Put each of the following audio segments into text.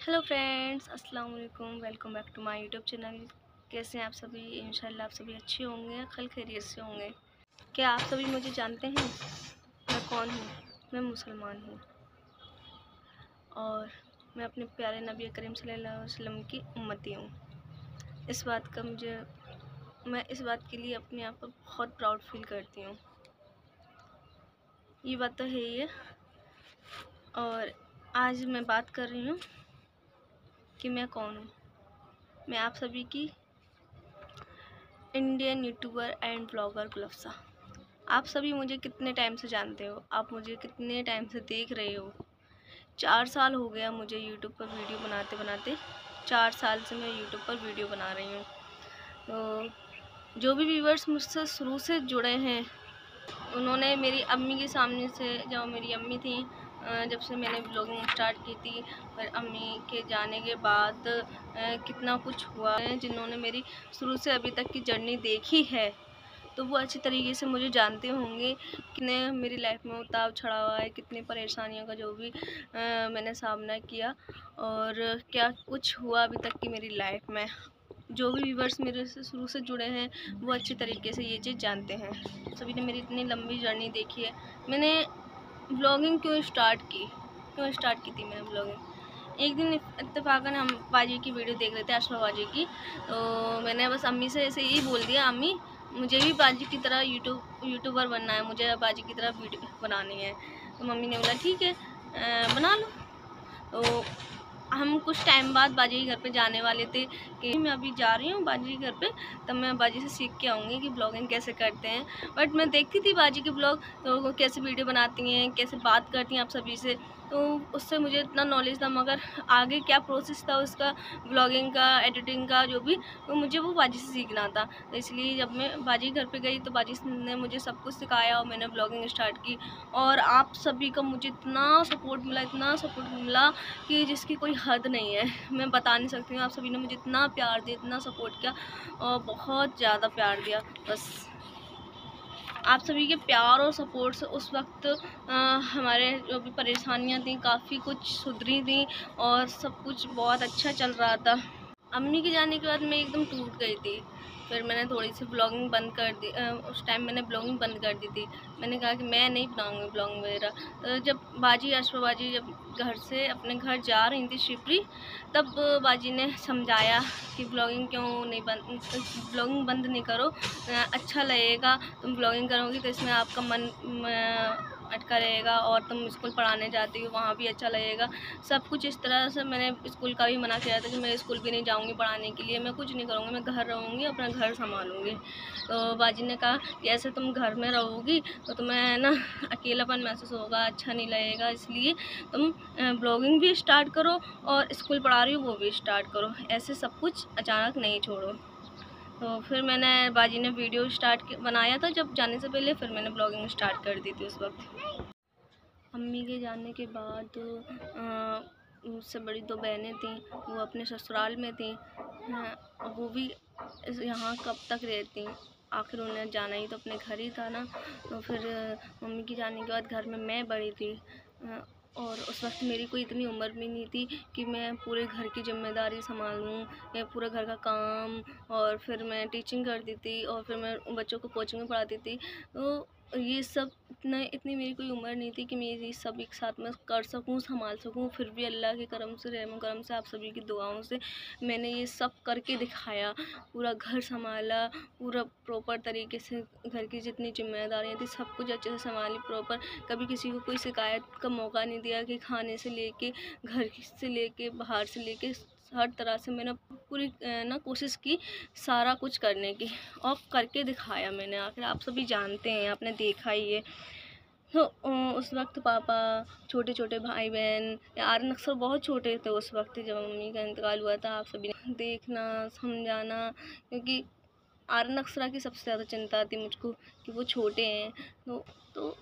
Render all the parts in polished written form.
Hello friends, अस्सलाम वालेकुम। Welcome back to my YouTube channel. कैसे हैं आप सभी? इंशाल्लाह आप सभी अच्छे होंगे, खल खैरियत से होंगे। क्या आप सभी मुझे जानते हैं? मैं कौन हूँ? मैं मुसलमान हूँ और मैं अपने प्यारे नबी करीम सल्लल्लाहु अलैहि वसल्लम की उम्मती हूँ। मैं इस बात के लिए अपने आप पर बहुत प्राउड फील करती हूँ। ये बात तो है ही है। और आज मैं बात कर रही हूँ कि मैं कौन हूँ। मैं आप सभी की इंडियन यूट्यूबर एंड ब्लॉगर गुलफ्सा। आप सभी मुझे कितने टाइम से जानते हो? आप मुझे कितने टाइम से देख रहे हो? 4 साल हो गया मुझे यूट्यूब पर वीडियो बनाते बनाते। 4 साल से मैं यूट्यूब पर वीडियो बना रही हूँ। तो जो भी व्यूवर्स मुझसे शुरू से जुड़े हैं, उन्होंने मेरी अम्मी के सामने से, जब मेरी अम्मी थी, जब से मैंने ब्लॉगिंग स्टार्ट की थी, फिर अम्मी के जाने के बाद कितना कुछ हुआ है। जिन्होंने मेरी शुरू से अभी तक की जर्नी देखी है, तो वो अच्छी तरीके से मुझे जानते होंगे कितने मेरी लाइफ में उतार चढ़ाव है, कितनी परेशानियों का जो भी मैंने सामना किया और क्या कुछ हुआ अभी तक की मेरी लाइफ में। जो भी व्यूवर्स मेरे से शुरू से जुड़े हैं, वो अच्छी तरीके से ये चीज़ जानते हैं। सभी ने मेरी इतनी लंबी जर्नी देखी है। मैंने ब्लॉगिंग क्यों स्टार्ट की थी मैंने ब्लॉगिंग? एक दिन इत्तेफाकन हम बाजी की वीडियो देख रहे थे, अशफा बाजी की। तो मैंने बस अम्मी से ऐसे ही बोल दिया, अम्मी मुझे भी बाजी की तरह यूट्यूबर बनना है, मुझे बाजी की तरह वीडियो बनानी है। तो मम्मी ने बोला ठीक है, बना लो। तो हम कुछ टाइम बाद बाजी के घर पे जाने वाले थे कि मैं अभी जा रही हूँ बाजी के घर पे, तब मैं बाजी से सीख के आऊँगी कि ब्लॉगिंग कैसे करते हैं। बट मैं देखती थी बाजी के ब्लॉग, तो वो कैसे वीडियो बनाती हैं, कैसे बात करती हैं आप सभी से, तो उससे मुझे इतना नॉलेज था। मगर आगे क्या प्रोसेस था उसका, ब्लॉगिंग का, एडिटिंग का, जो भी, तो मुझे वो बाजी से सीखना था। तो इसलिए जब मैं बाजी के घर पे गई, तो बाजी ने मुझे सब कुछ सिखाया और मैंने ब्लॉगिंग स्टार्ट की। और आप सभी का मुझे इतना सपोर्ट मिला कि जिसकी कोई हद नहीं है। मैं बता नहीं सकती हूँ। आप सभी ने मुझे इतना प्यार दिया, इतना सपोर्ट किया और बहुत ज़्यादा प्यार दिया। बस आप सभी के प्यार और सपोर्ट से उस वक्त हमारे जो भी परेशानियाँ थी, काफ़ी कुछ सुधरी थी और सब कुछ बहुत अच्छा चल रहा था। अम्मी के जाने के बाद मैं एकदम टूट गई थी। फिर मैंने थोड़ी सी ब्लॉगिंग बंद कर दी। उस टाइम मैंने ब्लॉगिंग बंद कर दी थी। मैंने कहा कि मैं नहीं बनाऊँगी ब्लॉगिंग वगैरह। तो जब अशफा बाजी जब घर से अपने घर जा रही थी शिवपुरी, तब बाजी ने समझाया कि ब्लॉगिंग बंद नहीं करो, अच्छा लगेगा, तुम ब्लॉगिंग करोगी तो इसमें आपका मन अटका रहेगा और तुम स्कूल पढ़ाने जाती हो, वहाँ भी अच्छा लगेगा। सब कुछ इस तरह से मैंने स्कूल का भी मना किया था कि मैं स्कूल भी नहीं जाऊँगी पढ़ाने के लिए, मैं कुछ नहीं करूँगी, मैं घर रहूँगी, अपना घर संभालूँगी। तो बाजी ने कहा कि ऐसे तुम घर में रहोगी तो तुम्हें ना अकेलापन महसूस होगा, अच्छा नहीं लगेगा, इसलिए तुम ब्लॉगिंग भी स्टार्ट करो और स्कूल पढ़ा रही हो वो भी स्टार्ट करो, ऐसे सब कुछ अचानक नहीं छोड़ो। तो फिर मैंने बाजी ने वीडियो बनाया था जब जाने से पहले, फिर मैंने ब्लॉगिंग स्टार्ट कर दी थी उस वक्त। अम्मी के जाने के बाद मुझसे बड़ी 2 बहनें थीं, वो अपने ससुराल में थीं। वो भी यहाँ कब तक रहती, आखिर उन्हें जाना ही तो अपने घर ही था ना। तो फिर मम्मी के जाने के बाद घर में मैं बड़ी थी, और उस वक्त मेरी कोई इतनी उम्र भी नहीं थी कि मैं पूरे घर की जिम्मेदारी संभालूँ या पूरे घर का काम। और फिर मैं टीचिंग करती थी और फिर मैं बच्चों को कोचिंग में पढ़ाती थी। तो ये सब इतनी मेरी कोई उम्र नहीं थी कि मैं ये सब एक साथ में कर सकूँ, संभाल सकूँ। फिर भी अल्लाह के करम से, रहम करम से, आप सभी की दुआओं से मैंने ये सब करके दिखाया। पूरा घर संभाला, पूरा प्रॉपर तरीके से घर की जितनी जिम्मेदारियाँ थी सब कुछ अच्छे से संभाली प्रॉपर। कभी किसी को कोई शिकायत का मौका नहीं दिया कि खाने से लेके, घर से लेके, बाहर से लेके, हर तरह से मैंने पूरी कोशिश की सारा कुछ करने की, और करके दिखाया मैंने। आखिर आप सभी जानते हैं, आपने देखा ही है। तो उस वक्त पापा, छोटे छोटे भाई बहन, आर्यन अक्सर बहुत छोटे थे उस वक्त जब मम्मी का इंतकाल हुआ था। आप सभी ने देखना, समझाना, क्योंकि आर्यन अक्सरा की सबसे ज़्यादा चिंता थी मुझको कि वो छोटे हैं। तो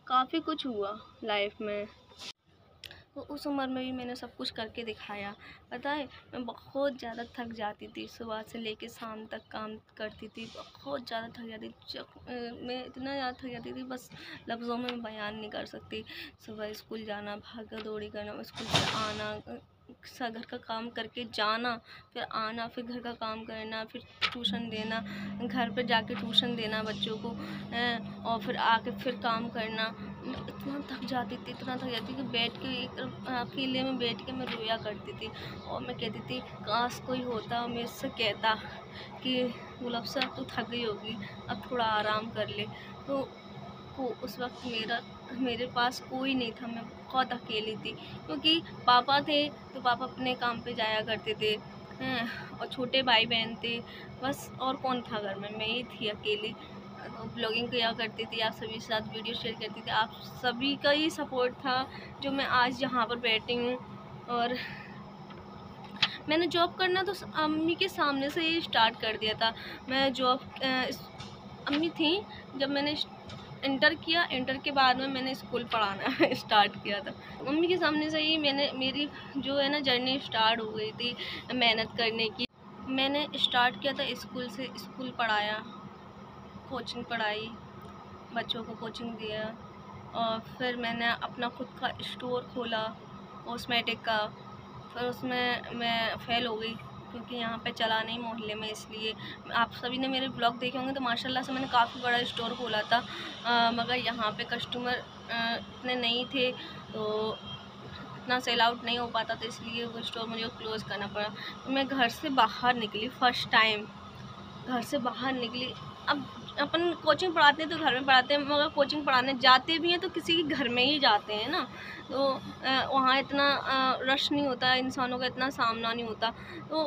काफ़ी कुछ हुआ लाइफ में। तो उस उम्र में भी मैंने सब कुछ करके दिखाया। पता है, मैं बहुत ज़्यादा थक जाती थी, सुबह से लेके शाम तक काम करती थी, बहुत ज़्यादा थक जाती थी। मैं इतना ज़्यादा थक जाती थी, बस लफ्ज़ों में मैं बयान नहीं कर सकती। सुबह स्कूल जाना, भागा दौड़ी करना, स्कूल से आना, घर का काम करके जाना, फिर आना, फिर घर का काम करना, फिर ट्यूशन देना, घर पे जाके ट्यूशन देना बच्चों को, और फिर आके फिर काम करना। मैं इतना थक जाती थी, इतना थक जाती थी कि बैठ के एक तरफ अकेले में बैठ के मैं रोया करती थी। और मैं कहती थी काश कोई होता और मेरे से कहता कि गुलफ्सा तू थक गई होगी, अब थोड़ा आराम कर ले। तो उस वक्त मेरे पास कोई नहीं था, मैं बहुत अकेली थी, क्योंकि पापा थे तो पापा अपने काम पे जाया करते थे, और छोटे भाई बहन थे, बस और कौन था घर में, मैं ही थी अकेली। ब्लॉगिंग किया करती थी, आप सभी के साथ वीडियो शेयर करती थी, आप सभी का ही सपोर्ट था जो मैं आज यहाँ पर बैठी हूँ। और मैंने जॉब करना तो अम्मी के सामने से ही स्टार्ट कर दिया था। मैं जॉब अम्मी थी जब मैंने इंटर किया, इंटर के बाद में मैंने स्कूल पढ़ाना स्टार्ट किया था। मम्मी के सामने से ही मेरी जो है ना जर्नी स्टार्ट हो गई थी मेहनत करने की। मैंने स्टार्ट किया था स्कूल से, स्कूल पढ़ाया, कोचिंग पढ़ाई, बच्चों को कोचिंग दिया, और फिर मैंने अपना खुद का स्टोर खोला कॉस्मेटिक का। फिर उसमें मैं फेल हो गई, क्योंकि यहाँ पे चला नहीं मोहल्ले में, इसलिए आप सभी ने मेरे ब्लॉग देखे होंगे तो माशाल्लाह से मैंने काफ़ी बड़ा स्टोर खोला था, मगर यहाँ पे कस्टमर इतने नहीं थे, तो इतना सेल आउट नहीं हो पाता था, इसलिए वो स्टोर मुझे क्लोज़ करना पड़ा। मैं घर से बाहर निकली, फ़र्स्ट टाइम घर से बाहर निकली। अब अपन कोचिंग पढ़ाते हैं तो घर में पढ़ाते हैं, मगर कोचिंग पढ़ाने जाते भी हैं तो किसी के घर में ही जाते हैं ना, तो वहाँ इतना रश नहीं होता, इंसानों का इतना सामना नहीं होता। तो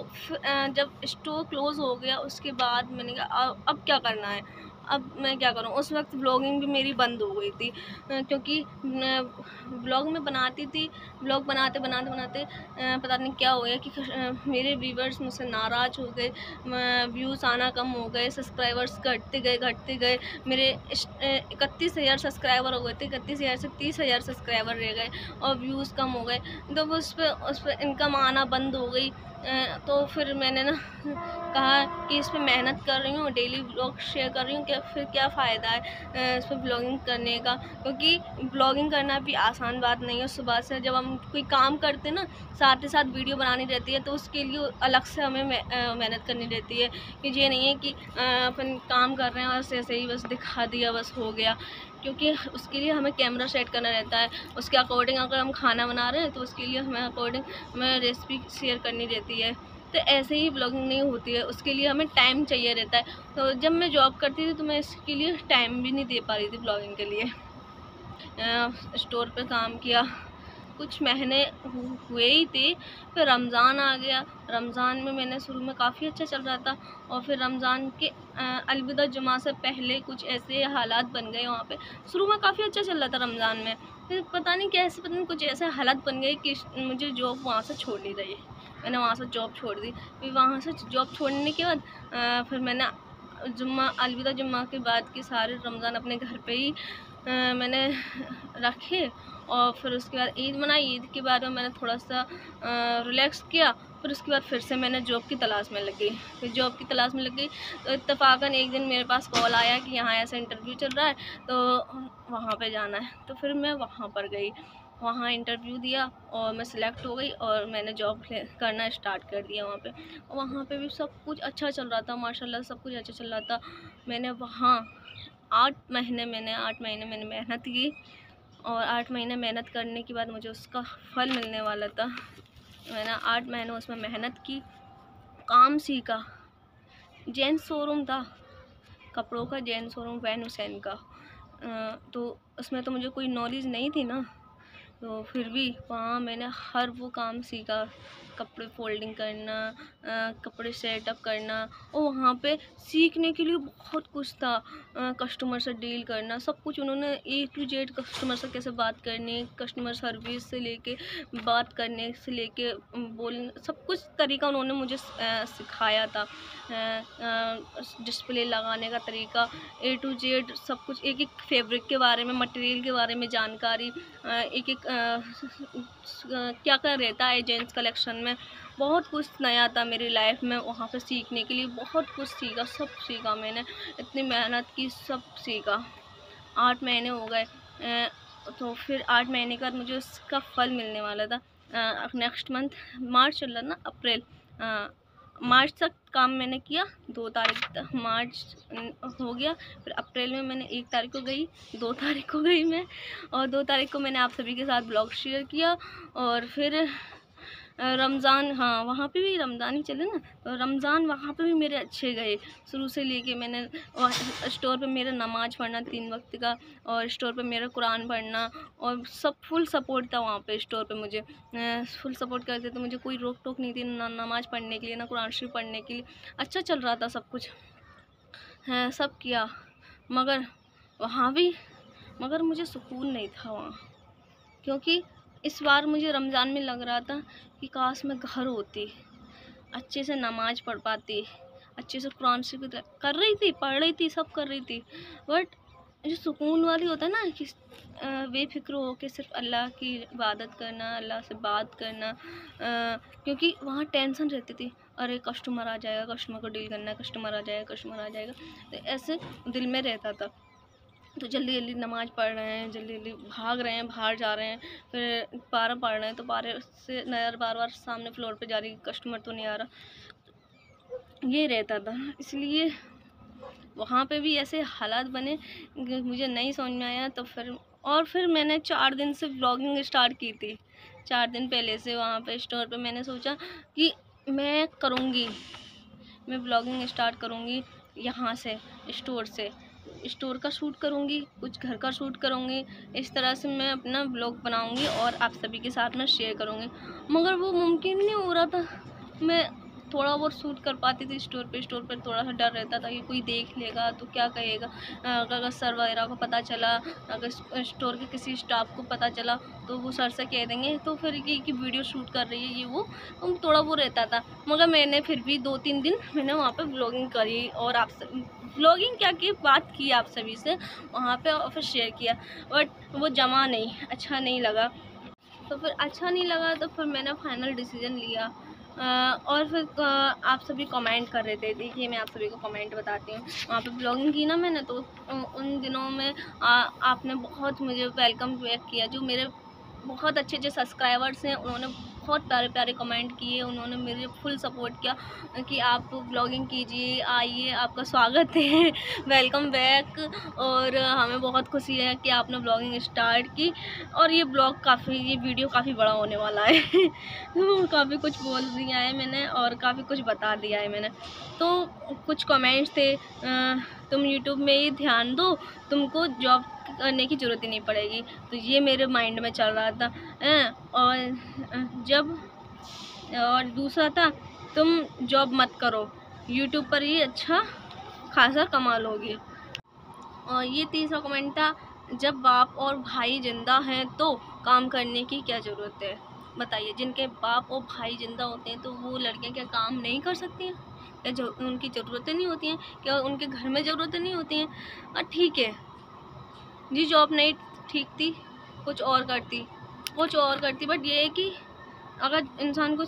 जब स्टोर क्लोज़ हो गया उसके बाद मैंने कहा अब क्या करना है, अब मैं क्या करूँ। उस वक्त व्लॉगिंग भी मेरी बंद हो गई थी, क्योंकि व्लॉग में बनाती थी, व्लॉग बनाते बनाते पता नहीं क्या हो गया कि मेरे व्यूवर्स मुझसे नाराज़ हो गए, व्यूज़ आना कम हो गए, सब्सक्राइबर्स घटते गए। मेरे 31,000 सब्सक्राइबर हो गए थे, 31,000 से 30,000 सब्सक्राइबर रह गए और व्यूज़ कम हो गए, तो उस पर इनकम आना बंद हो गई। तो फिर मैंने ना कहा कि इस पर मेहनत कर रही हूँ, डेली व्लॉग शेयर कर रही हूँ, क्या फिर क्या फ़ायदा है इस पर ब्लॉगिंग करने का, क्योंकि ब्लॉगिंग करना भी आसान बात नहीं है। सुबह से जब हम कोई काम करते हैं ना, साथ ही साथ वीडियो बनानी रहती है, तो उसके लिए अलग से हमें मेहनत करनी रहती है, कि ये नहीं है कि अपन काम कर रहे हैं और ऐसे ही बस दिखा दिया बस हो गया, क्योंकि उसके लिए हमें कैमरा सेट करना रहता है, उसके अकॉर्डिंग अगर हम खाना बना रहे हैं तो उसके लिए हमें अकॉर्डिंग हमें रेसिपी शेयर करनी रहती है। तो ऐसे ही ब्लॉगिंग नहीं होती है, उसके लिए हमें टाइम चाहिए रहता है। तो जब मैं जॉब करती थी तो मैं इसके लिए टाइम भी नहीं दे पा रही थी ब्लॉगिंग के लिए। स्टोर पे काम किया, कुछ महीने हुए ही थे, फिर रमज़ान आ गया। रमज़ान में मैंने शुरू में काफ़ी अच्छा चल रहा था, और फिर रमज़ान के अलविदा जुमा से पहले कुछ ऐसे हालात बन गए वहाँ पे। शुरू में काफ़ी अच्छा चल रहा था रमज़ान में, फिर पता नहीं कैसे, पता नहीं कुछ ऐसे हालात बन गए कि मुझे जॉब वहाँ से छोड़नी रही। मैंने वहाँ से जॉब छोड़ दी। फिर वहाँ से जॉब छोड़ने के बाद फिर मैंने अलविदा जुम्मा के बाद के सारे रमज़ान अपने घर पे ही मैंने रखे, और फिर उसके बाद ईद मनाई। ईद के बाद में मैंने थोड़ा सा रिलैक्स किया, फिर उसके बाद फिर से मैंने जॉब की तलाश में लग गई। फिर जॉब की तलाश में लग गई तो इत्तेफाकन एक दिन मेरे पास कॉल आया कि यहाँ ऐसा इंटरव्यू चल रहा है, तो वहाँ पे जाना है। तो फिर मैं वहाँ पर गई, वहाँ इंटरव्यू दिया और मैं सिलेक्ट हो गई, और मैंने जॉब करना स्टार्ट कर दिया वहाँ पे। और वहाँ पे भी सब कुछ अच्छा चल रहा था, माशाल्लाह सब कुछ अच्छा चल रहा था। मैंने वहाँ 8 महीने मैंने मेहनत की, और 8 महीने मेहनत करने के बाद मुझे उसका फल मिलने वाला था। मैंने 8 महीने उसमें मेहनत की, काम सीखा। जेंट्स शोरूम था, कपड़ों का जेंट्स शोरूम वैन हुसैन का, तो उसमें तो मुझे कोई नॉलेज नहीं थी ना, तो फिर भी वहाँ मैंने हर वो काम सीखा, कपड़े फोल्डिंग करना, कपड़े सेटअप करना, और वहाँ पे सीखने के लिए बहुत कुछ था। कस्टमर से डील करना, सब कुछ उन्होंने A to Z, कस्टमर से कैसे बात करनी, कस्टमर सर्विस से लेके बात करने से लेके बोलने, सब कुछ तरीका उन्होंने मुझे सिखाया था। डिस्प्ले लगाने का तरीका, A to Z सब कुछ, एक एक फैब्रिक के बारे में, मटेरियल के बारे में जानकारी, एक एक क्या क्या रहता है जेंट्स कलेक्शन में, बहुत कुछ नया था मेरी लाइफ में। वहाँ पे सीखने के लिए बहुत कुछ सीखा, सब सीखा मैंने, इतनी मेहनत की, सब सीखा। 8 महीने हो गए, तो फिर 8 महीने के बाद मुझे उसका फल मिलने वाला था। नेक्स्ट मंथ, मार्च चल रहा ना, अप्रैल, मार्च तक काम मैंने किया। 2 तारीख तक मार्च हो गया, फिर अप्रैल में मैंने 1 तारीख को गई, 2 तारीख को गई मैं, और 2 तारीख को मैंने आप सभी के साथ ब्लॉग शेयर किया। और फिर रमज़ान, हाँ वहाँ पे भी रमज़ान ही चले ना, तो रमज़ान वहाँ पे भी मेरे अच्छे गए। शुरू से लेके मैंने स्टोर पे मेरा नमाज़ पढ़ना 3 वक्त का, और स्टोर पे मेरा कुरान पढ़ना, और सब फुल सपोर्ट था वहाँ पे स्टोर पे। मुझे फुल सपोर्ट करते थे, मुझे कोई रोक टोक नहीं थी, ना नमाज़ पढ़ने के लिए, ना कुरान शरीफ पढ़ने के लिए। अच्छा चल रहा था सब कुछ, है सब किया, मगर वहाँ भी, मगर मुझे सुकून नहीं था वहाँ, क्योंकि इस बार मुझे रमज़ान में लग रहा था कि काश मैं घर होती, अच्छे से नमाज़ पढ़ पाती, अच्छे से कुरान शरीफ कर रही थी, पढ़ रही थी, सब कर रही थी, बट जो सुकून वाली होता है ना, कि बेफिक्र हो के सिर्फ अल्लाह की इबादत करना, अल्लाह से बात करना, क्योंकि वहाँ टेंशन रहती थी, अरे कस्टमर आ जाएगा, कस्टमर को डील करना है, कस्टमर आ जाएगा, कस्टमर आ जाएगा, तो ऐसे दिल में रहता था। तो जल्दी जल्दी नमाज़ पढ़ रहे हैं, जल्दी जल्दी भाग रहे हैं, बाहर जा रहे हैं, फिर पारा पढ़ रहे हैं, तो पारे से नज़र बार बार सामने फ्लोर पे जा रही, कस्टमर तो नहीं आ रहा, ये रहता था। इसलिए वहाँ पे भी ऐसे हालात बने, मुझे नहीं समझ में आया। तो फिर मैंने 4 दिन से व्लॉगिंग स्टार्ट की थी। 4 दिन पहले से वहाँ पे स्टोर पे मैंने सोचा कि मैं करूँगी, मैं व्लॉगिंग स्टार्ट करूँगी यहाँ से, स्टोर से। स्टोर का शूट करूँगी, कुछ घर का शूट करूँगी, इस तरह से मैं अपना व्लॉग बनाऊँगी और आप सभी के साथ में शेयर करूँगी। मगर वो मुमकिन नहीं हो रहा था। मैं थोड़ा बहुत शूट कर पाती थी स्टोर पे थोड़ा सा डर रहता था कि कोई देख लेगा तो क्या कहेगा, अगर सर वगैरह को पता चला, अगर स्टोर के किसी स्टाफ को पता चला तो वो सर से कह देंगे, तो फिर ये कि वीडियो शूट कर रही है ये वो, थोड़ा वो रहता था। मगर मैंने फिर भी 2-3 दिन मैंने वहाँ पे व्लॉगिंग करी, और आप व्लॉगिंग क्या की बात की आप सभी से वहाँ पे, और फिर शेयर किया, बट वो जमा नहीं, अच्छा नहीं लगा। तो फिर अच्छा नहीं लगा तो फिर मैंने फाइनल डिसीजन लिया। और फिर आप सभी कमेंट कर रहे थे, देखिए मैं आप सभी को कमेंट बताती हूँ। वहाँ पे ब्लॉगिंग की ना मैंने, तो उन दिनों में आपने बहुत मुझे वेलकम बैक किया। जो मेरे बहुत अच्छे अच्छे सब्सक्राइबर्स हैं उन्होंने बहुत प्यारे प्यारे कमेंट किए, उन्होंने मेरे फुल सपोर्ट किया कि आप ब्लॉगिंग कीजिए, आइए, आपका स्वागत है, वेलकम बैक। और हमें बहुत खुशी है कि आपने ब्लॉगिंग स्टार्ट की, और ये वीडियो काफ़ी बड़ा होने वाला है। तो काफ़ी कुछ बोल दिया है मैंने, और काफ़ी कुछ बता दिया है मैंने। तो कुछ कमेंट्स थे, तुम यूट्यूब में ही ध्यान दो, तुमको जॉब करने की ज़रूरत ही नहीं पड़ेगी। तो ये मेरे माइंड में चल रहा था। और दूसरा था, तुम जॉब मत करो, यूट्यूब पर ही अच्छा खासा कमा लोगे। और ये तीसरा कमेंट था, जब बाप और भाई जिंदा हैं तो काम करने की क्या ज़रूरत है। बताइए, जिनके बाप और भाई जिंदा होते हैं तो वो लड़कियां क्या काम नहीं कर सकती हैं? क्या उनकी ज़रूरतें नहीं होती हैं? क्या उनके घर में ज़रूरतें नहीं होती हैं? ठीक है जी, जॉब नहीं ठीक थी, कुछ और करती, बट ये है कि अगर इंसान को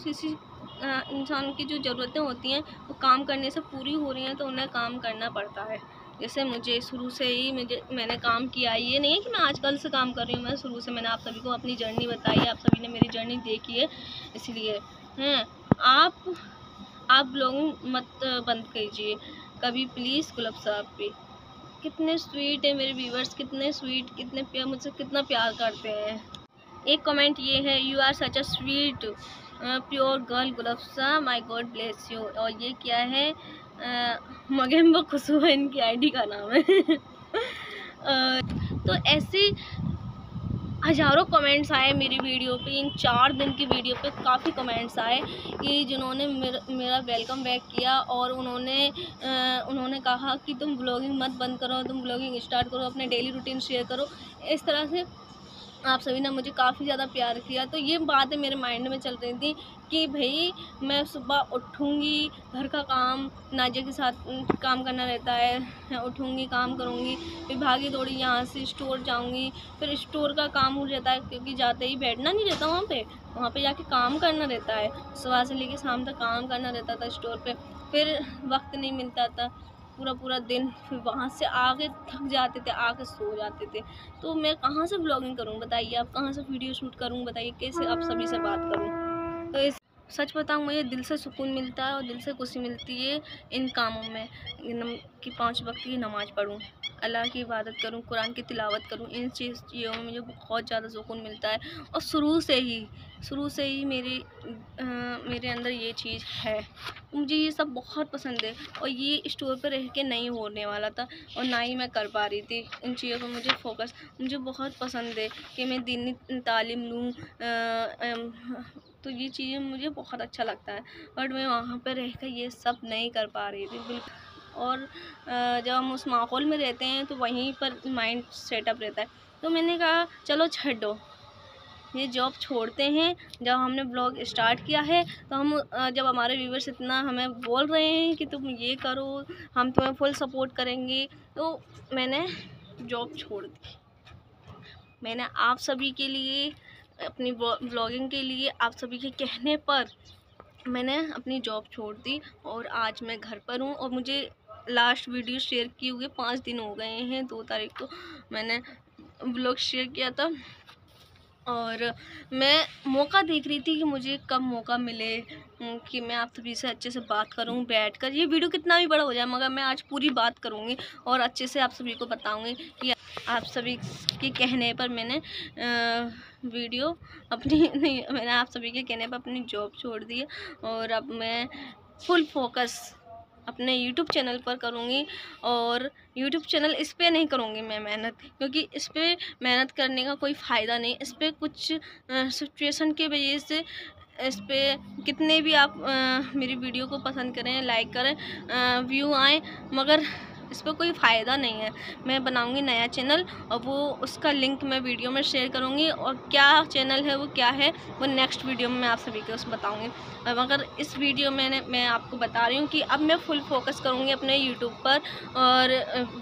इंसान की जो ज़रूरतें होती हैं वो काम करने से पूरी हो रही हैं तो उन्हें काम करना पड़ता है। जैसे मुझे शुरू से ही मैंने काम किया, ये नहीं है कि मैं आजकल से काम कर रही हूँ, मैं शुरू से, मैंने आप सभी को अपनी जर्नी बताई है, आप सभी ने मेरी जर्नी देखी है। इसलिए आप लोग मत बंद कीजिए कभी प्लीज़। गुलाब साहब भी कितने स्वीट है मेरे व्यूवर्स, कितने स्वीट, कितने प्यार, मुझसे कितना प्यार करते हैं। एक कमेंट ये है, you are such a sweet pure girl गुलाबसा, माई गॉड ब्लेस यू। और ये क्या है, मगेम्बा खुशबू है, इनकी आईडी का नाम है। तो ऐसी हज़ारों कमेंट्स आए मेरी वीडियो पे, इन 4 दिन की वीडियो पे काफ़ी कमेंट्स आए कि जिन्होंने मेरा वेलकम बैक किया और उन्होंने कहा कि तुम ब्लॉगिंग मत बंद करो, तुम ब्लॉगिंग स्टार्ट करो, अपने डेली रूटीन शेयर करो। इस तरह से आप सभी ने मुझे काफ़ी ज़्यादा प्यार किया। तो ये बातें मेरे माइंड में चल रही थी कि भई मैं सुबह उठूँगी, घर का काम नाजिया के साथ काम करना रहता है, उठूँगी, काम करूँगी, फिर भागी दौड़ी यहाँ से स्टोर जाऊँगी, फिर स्टोर का काम हो जाता है क्योंकि जाते ही बैठना नहीं रहता वहाँ पे जाके काम करना रहता है। सुबह से लेके शाम तक काम करना रहता था स्टोर पे, फिर वक्त नहीं मिलता था पूरा दिन, फिर वहाँ से आके थक जाते थे, आके सो जाते थे। तो मैं कहाँ से ब्लॉगिंग करूँ बताइए आप, कहाँ से वीडियो शूट करूँ बताइए, कैसे आप सभी से बात करूँ। तो इस सच बताऊँ मुझे दिल से सुकून मिलता है और दिल से खुशी मिलती है इन कामों में कि 5 वक्त की नमाज़ पढ़ूँ, अल्लाह की इबादत करूँ, कुरान की तिलावत करूँ। इन चीज़ों में मुझे बहुत ज़्यादा सुकून मिलता है और शुरू से ही मेरे अंदर ये चीज़ है। मुझे ये सब बहुत पसंद है और ये स्टोर पे रह के नहीं होने वाला था और ना ही मैं कर पा रही थी इन चीज़ों पर मुझे फोकस। मुझे बहुत पसंद है कि मैं दीनी तालीम लूँ, तो ये चीज़ें मुझे बहुत अच्छा लगता है, बट मैं वहाँ पे रह कर ये सब नहीं कर पा रही थी बिल्कुल। और जब हम उस माहौल में रहते हैं तो वहीं पर माइंड सेटअप रहता है। तो मैंने कहा चलो छोड़ो, ये जॉब छोड़ते हैं। जब हमने ब्लॉग स्टार्ट किया है तो हम जब हमारे व्यूवर्स इतना हमें बोल रहे हैं कि तुम ये करो, हम तुम्हें फुल सपोर्ट करेंगे, तो मैंने जॉब छोड़ दी। मैंने आप सभी के लिए, अपनी ब्लॉगिंग के लिए, आप सभी के कहने पर मैंने अपनी जॉब छोड़ दी और आज मैं घर पर हूँ। और मुझे लास्ट वीडियो शेयर किए हुए 5 दिन हो गए हैं। 2 तारीख को मैंने ब्लॉग शेयर किया था और मैं मौका देख रही थी कि मुझे कब मौका मिले कि मैं आप सभी से अच्छे से बात करूं बैठकर। ये वीडियो कितना भी बड़ा हो जाए मगर मैं आज पूरी बात करूंगी और अच्छे से आप सभी को बताऊंगी कि आप सभी के कहने पर मैंने वीडियो मैंने आप सभी के कहने पर अपनी जॉब छोड़ दी है और अब मैं फुल फोकस अपने YouTube चैनल पर करूँगी। और YouTube चैनल इस पे नहीं करूँगी मैं मेहनत, क्योंकि इस पे मेहनत करने का कोई फ़ायदा नहीं। इस पे कुछ सिचुएशन की वजह से इस पे कितने भी आप मेरी वीडियो को पसंद करें, लाइक करें, व्यू आए, मगर इस पर कोई फ़ायदा नहीं है। मैं बनाऊंगी नया चैनल और वो उसका लिंक मैं वीडियो में शेयर करूंगी और क्या चैनल है वो क्या है वो नेक्स्ट वीडियो में मैं आप सभी को उस बताऊंगी। मगर इस वीडियो में मैं आपको बता रही हूँ कि अब मैं फुल फोकस करूँगी अपने यूट्यूब पर और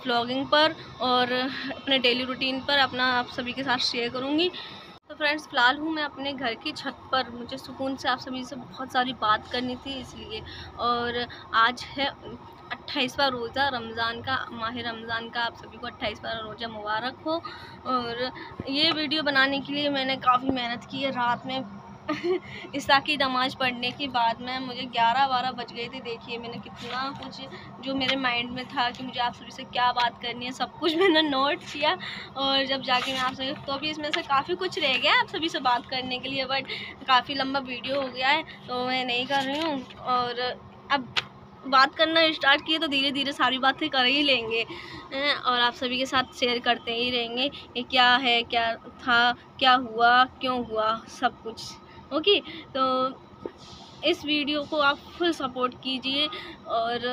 व्लॉगिंग पर और अपने डेली रूटीन पर अपना आप सभी के साथ शेयर करूँगी। तो फ्रेंड्स फ़िलहाल हूँ मैं अपने घर की छत पर, मुझे सुकून से आप सभी से बहुत सारी बात करनी थी इसलिए। और आज है 28वां रोज़ा रमज़ान का, माह रमज़ान का। आप सभी को 28वां रोज़ा मुबारक हो। और ये वीडियो बनाने के लिए मैंने काफ़ी मेहनत की है। रात में इशा की नमाज़ पढ़ने के बाद में मुझे 11-12 बज गए थे। देखिए मैंने कितना कुछ जो मेरे माइंड में था कि मुझे आप सभी से क्या बात करनी है, सब कुछ मैंने नोट किया और जब जाके मैं आप सभी, तो अभी इसमें से काफ़ी कुछ रह गया आप सभी से बात करने के लिए, बट काफ़ी लंबा वीडियो हो गया है तो मैं नहीं कर रही हूँ। और अब बात करना स्टार्ट किए तो धीरे धीरे सारी बातें कर ही लेंगे और आप सभी के साथ शेयर करते ही रहेंगे कि क्या है, क्या था, क्या हुआ, क्यों हुआ, सब कुछ। ओके, तो इस वीडियो को आप फुल सपोर्ट कीजिए और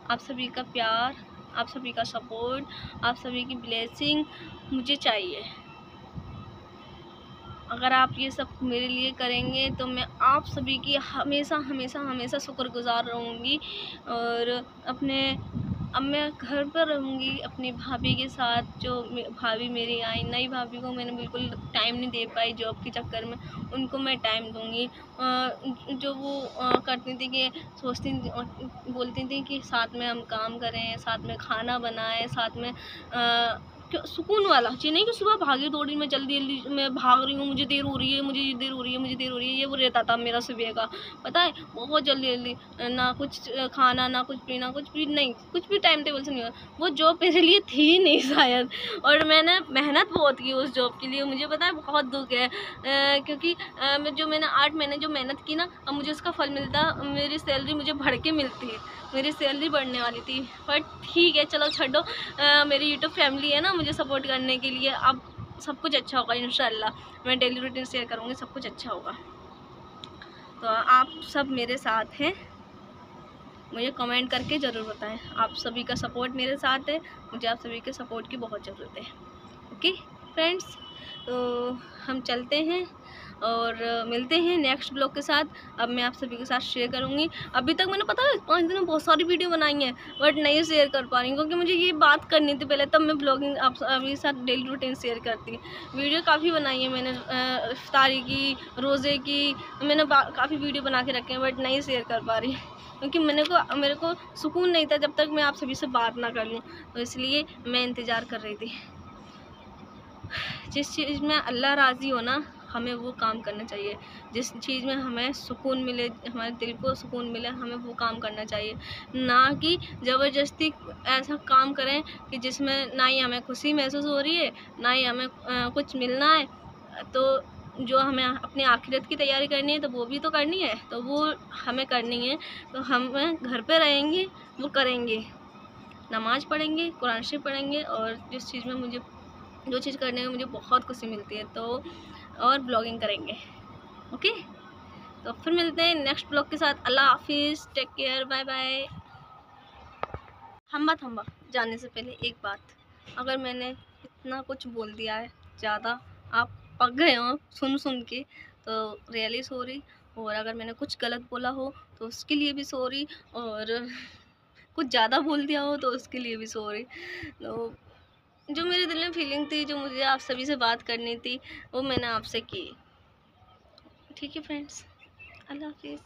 आप सभी का प्यार, आप सभी का सपोर्ट, आप सभी की ब्लेसिंग मुझे चाहिए। अगर आप ये सब मेरे लिए करेंगे तो मैं आप सभी की हमेशा हमेशा हमेशा शुक्रगुज़ार रहूँगी। और अब मैं घर पर रहूँगी अपनी भाभी के साथ। जो भाभी मेरी आई, नई भाभी को मैंने बिल्कुल टाइम नहीं दे पाई जॉब के चक्कर में, उनको मैं टाइम दूँगी। जो वो करती थी कि सोचती बोलती थी कि साथ में हम काम करें, साथ में खाना बनाएं, साथ में सुकून वाला चाहिए, नहीं कि सुबह भागी दौड़ी में जल्दी जल्दी मैं भाग रही हूँ, मुझे देर हो रही है, मुझे देर हो रही है, मुझे देर हो रही है, ये वो रहता था मेरा सुबह का, पता है, बहुत जल्दी जल्दी, ना कुछ खाना, ना कुछ पीना, कुछ भी नहीं, कुछ भी टाइम टेबल से नहीं हुआ। वो जॉब मेरे लिए थी नहीं शायद, और मैंने मेहनत बहुत की उस जॉब के लिए। मुझे पता है बहुत दुख है क्योंकि जो मैंने 8 महीने जो मेहनत की ना, अब मुझे उसका फल मिलता। मेरी सैलरी मुझे बढ़ के मिलती है, मेरी सैलरी बढ़ने वाली थी, बट ठीक है चलो छोड़ो। मेरी यूट्यूब फैमिली है ना, मुझे सपोर्ट करने के लिए। अब सब कुछ अच्छा होगा इंशाल्लाह। मैं डेली रूटीन शेयर करूँगी, सब कुछ अच्छा होगा। तो आप सब मेरे साथ हैं, मुझे कमेंट करके ज़रूर बताएं। आप सभी का सपोर्ट मेरे साथ है, मुझे आप सभी के सपोर्ट की बहुत ज़रूरत है। ओके फ्रेंड्स, तो हम चलते हैं और मिलते हैं नेक्स्ट ब्लॉग के साथ। अब मैं आप सभी के साथ शेयर करूंगी। अभी तक मैंने पता है 5 दिन में बहुत सारी वीडियो बनाई हैं, बट नहीं शेयर कर पा रही हूँ क्योंकि मुझे ये बात करनी थी पहले, तब मैं ब्लॉगिंग आप सभी के साथ डेली रूटीन शेयर करती। वीडियो काफ़ी बनाई है मैंने, इफ्तारी की, रोज़े की, मैंने काफ़ी वीडियो बना के रखे हैं, बट नहीं शेयर कर पा रही क्योंकि मेरे को सुकून नहीं था जब तक मैं आप सभी से बात ना कर लूँ। तो इसलिए मैं इंतज़ार कर रही थी। जिस चीज़ में अल्लाह राज़ी हो ना, हमें वो काम करना चाहिए। जिस चीज़ में हमें सुकून मिले, हमारे दिल को सुकून मिले, हमें वो काम करना चाहिए, ना कि ज़बरदस्ती ऐसा काम करें कि जिसमें ना ही हमें खुशी महसूस हो रही है, ना ही हमें कुछ मिलना है। तो जो हमें अपनी आखिरत की तैयारी करनी है तो वो भी तो करनी है, तो वो हमें करनी है। तो हम घर पे रहेंगे, वो करेंगे, नमाज़ पढ़ेंगे, कुरान शरीफ पढ़ेंगे, और जिस चीज़ में मुझे जो चीज़ करने में मुझे बहुत खुशी मिलती है तो और ब्लॉगिंग करेंगे। ओके, तो फिर मिलते हैं नेक्स्ट ब्लॉग के साथ। अल्लाह हाफिज़, टेक केयर, बाय बाय। थम्बा जाने से पहले एक बात, अगर मैंने इतना कुछ बोल दिया है, ज़्यादा आप पक गए हो सुन के, तो रियली सॉरी। और अगर मैंने कुछ गलत बोला हो तो उसके लिए भी सॉरी, और कुछ ज़्यादा बोल दिया हो तो उसके लिए भी सॉरी। तो जो मेरे दिल में फीलिंग थी, जो मुझे आप सभी से बात करनी थी, वो मैंने आपसे की। ठीक है फ्रेंड्स, अल्लाह हाफिज़।